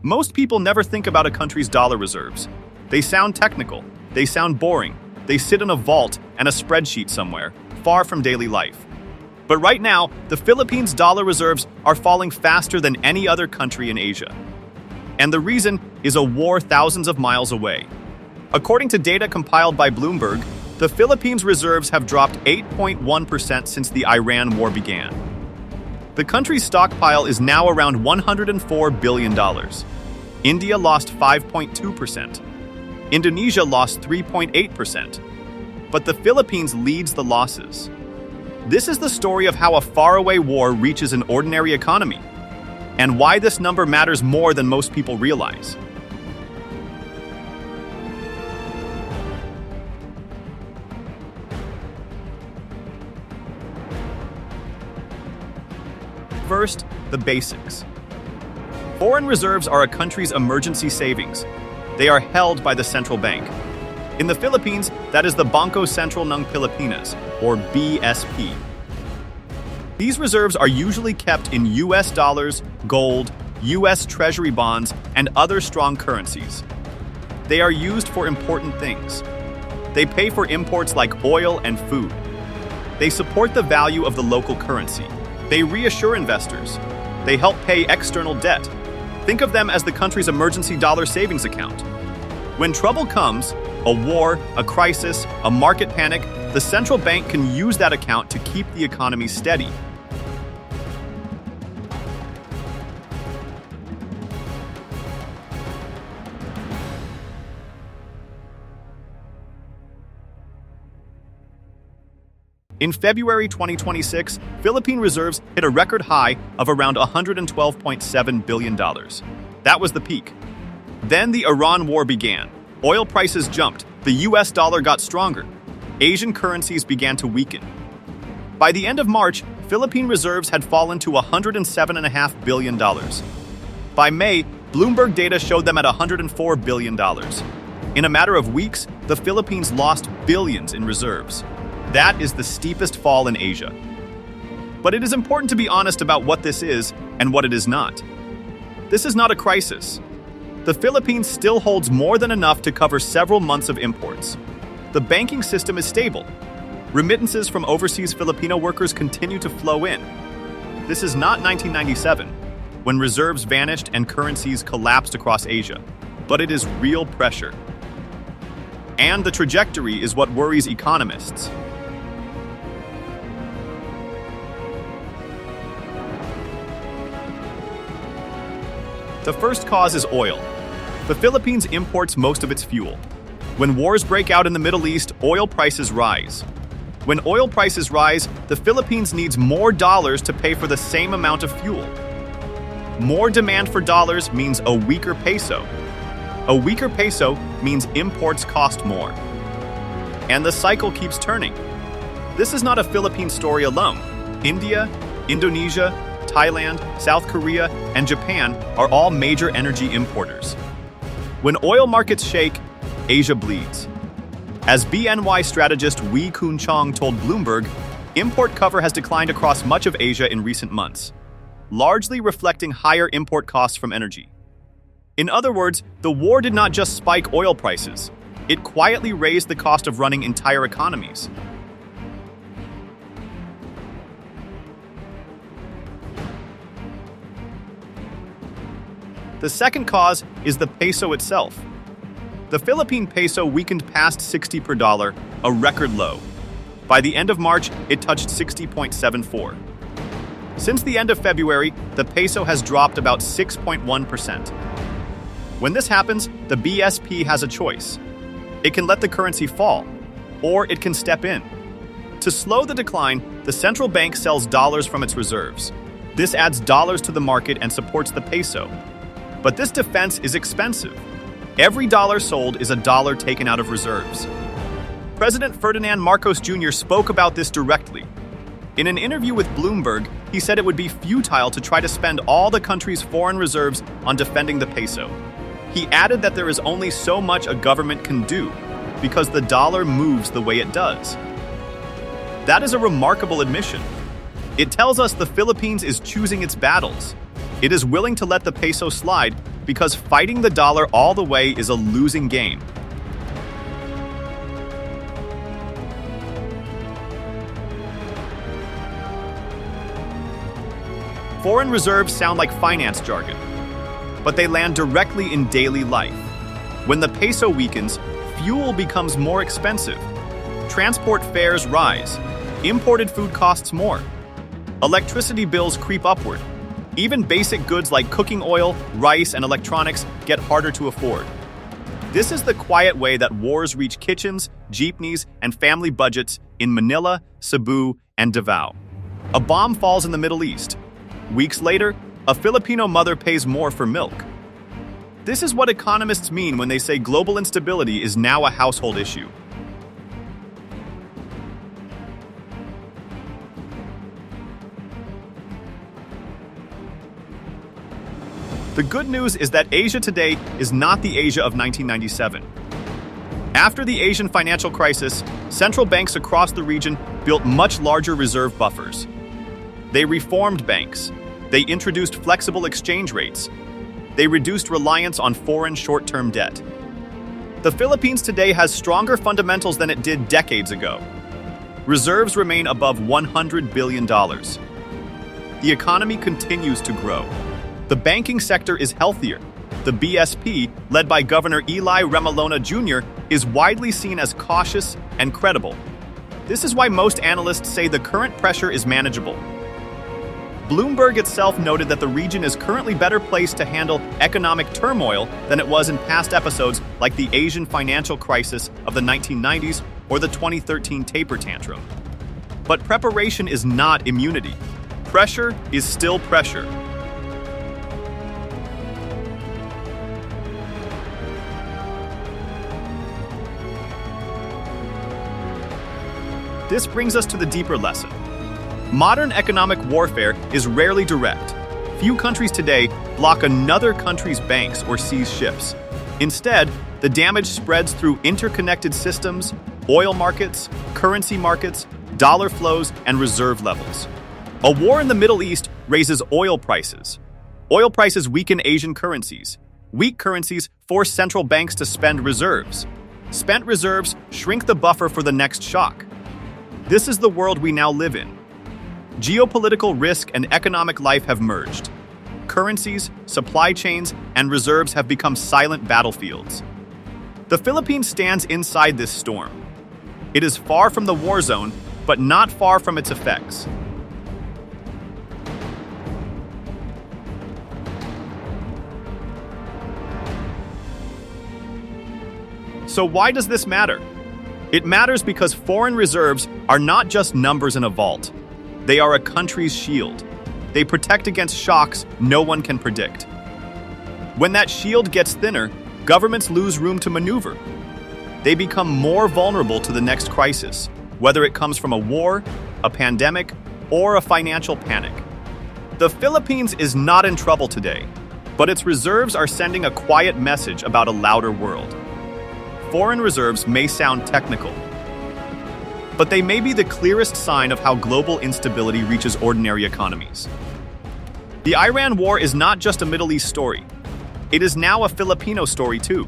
Most people never think about a country's dollar reserves. They sound technical, they sound boring, they sit in a vault and a spreadsheet somewhere, far from daily life. But right now, the Philippines' dollar reserves are falling faster than any other country in Asia. And the reason is a war thousands of miles away. According to data compiled by Bloomberg, the Philippines' reserves have dropped 8.1% since the Iran war began. The country's stockpile is now around $104 billion. India lost 5.2%. Indonesia lost 3.8%. But the Philippines leads the losses. This is the story of how a faraway war reaches an ordinary economy, and why this number matters more than most people realize. First, the basics. Foreign reserves are a country's emergency savings. They are held by the central bank. In the Philippines, that is the Bangko Sentral ng Pilipinas, or BSP. These reserves are usually kept in US dollars, gold, US Treasury bonds, and other strong currencies. They are used for important things. They pay for imports like oil and food. They support the value of the local currency. They reassure investors. They help pay external debt. Think of them as the country's emergency dollar savings account. When trouble comes, a war, a crisis, a market panic, the central bank can use that account to keep the economy steady. In February 2026, Philippine reserves hit a record high of around $112.7 billion. That was the peak. Then the Iran war began. Oil prices jumped, the US dollar got stronger. Asian currencies began to weaken. By the end of March, Philippine reserves had fallen to $107.5 billion. By May, Bloomberg data showed them at $104 billion. In a matter of weeks, the Philippines lost billions in reserves. That is the steepest fall in Asia. But it is important to be honest about what this is and what it is not. This is not a crisis. The Philippines still holds more than enough to cover several months of imports. The banking system is stable. Remittances from overseas Filipino workers continue to flow in. This is not 1997, when reserves vanished and currencies collapsed across Asia, but it is real pressure. And the trajectory is what worries economists. The first cause is oil. The Philippines imports most of its fuel. When wars break out in the Middle East, oil prices rise. When oil prices rise, the Philippines needs more dollars to pay for the same amount of fuel. More demand for dollars means a weaker peso. A weaker peso means imports cost more. And the cycle keeps turning. This is not a Philippine story alone. India, Indonesia, Thailand, South Korea, and Japan are all major energy importers. When oil markets shake, Asia bleeds. As BNY strategist Wee Kun Chong told Bloomberg, import cover has declined across much of Asia in recent months, largely reflecting higher import costs from energy. In other words, the war did not just spike oil prices, it quietly raised the cost of running entire economies. The second cause is the peso itself. The Philippine peso weakened past 60 per dollar, a record low. By the end of March, it touched 60.74. Since the end of February, the peso has dropped about 6.1%. When this happens, the BSP has a choice. It can let the currency fall, or it can step in. To slow the decline, the central bank sells dollars from its reserves. This adds dollars to the market and supports the peso. But this defense is expensive. Every dollar sold is a dollar taken out of reserves. President Ferdinand Marcos Jr. spoke about this directly. In an interview with Bloomberg, he said it would be futile to try to spend all the country's foreign reserves on defending the peso. He added that there is only so much a government can do because the dollar moves the way it does. That is a remarkable admission. It tells us the Philippines is choosing its battles. It is willing to let the peso slide because fighting the dollar all the way is a losing game. Foreign reserves sound like finance jargon, but they land directly in daily life. When the peso weakens, fuel becomes more expensive. Transport fares rise. Imported food costs more. Electricity bills creep upward. Even basic goods like cooking oil, rice, and electronics get harder to afford. This is the quiet way that wars reach kitchens, jeepneys, and family budgets in Manila, Cebu, and Davao. A bomb falls in the Middle East. Weeks later, a Filipino mother pays more for milk. This is what economists mean when they say global instability is now a household issue. The good news is that Asia today is not the Asia of 1997. After the Asian financial crisis, central banks across the region built much larger reserve buffers. They reformed banks. They introduced flexible exchange rates. They reduced reliance on foreign short-term debt. The Philippines today has stronger fundamentals than it did decades ago. Reserves remain above $100 billion. The economy continues to grow. The banking sector is healthier. The BSP, led by Governor Eli Remolona Jr., is widely seen as cautious and credible. This is why most analysts say the current pressure is manageable. Bloomberg itself noted that the region is currently better placed to handle economic turmoil than it was in past episodes like the Asian financial crisis of the 1990s or the 2013 taper tantrum. But preparation is not immunity. Pressure is still pressure. This brings us to the deeper lesson. Modern economic warfare is rarely direct. Few countries today block another country's banks or seize ships. Instead, the damage spreads through interconnected systems, oil markets, currency markets, dollar flows, and reserve levels. A war in the Middle East raises oil prices. Oil prices weaken Asian currencies. Weak currencies force central banks to spend reserves. Spent reserves shrink the buffer for the next shock. This is the world we now live in. Geopolitical risk and economic life have merged. Currencies, supply chains, and reserves have become silent battlefields. The Philippines stands inside this storm. It is far from the war zone, but not far from its effects. So why does this matter? It matters because foreign reserves are not just numbers in a vault. They are a country's shield. They protect against shocks no one can predict. When that shield gets thinner, governments lose room to maneuver. They become more vulnerable to the next crisis, whether it comes from a war, a pandemic, or a financial panic. The Philippines is not in trouble today, but its reserves are sending a quiet message about a louder world. Foreign reserves may sound technical, but they may be the clearest sign of how global instability reaches ordinary economies. The Iran war is not just a Middle East story. It is now a Filipino story too.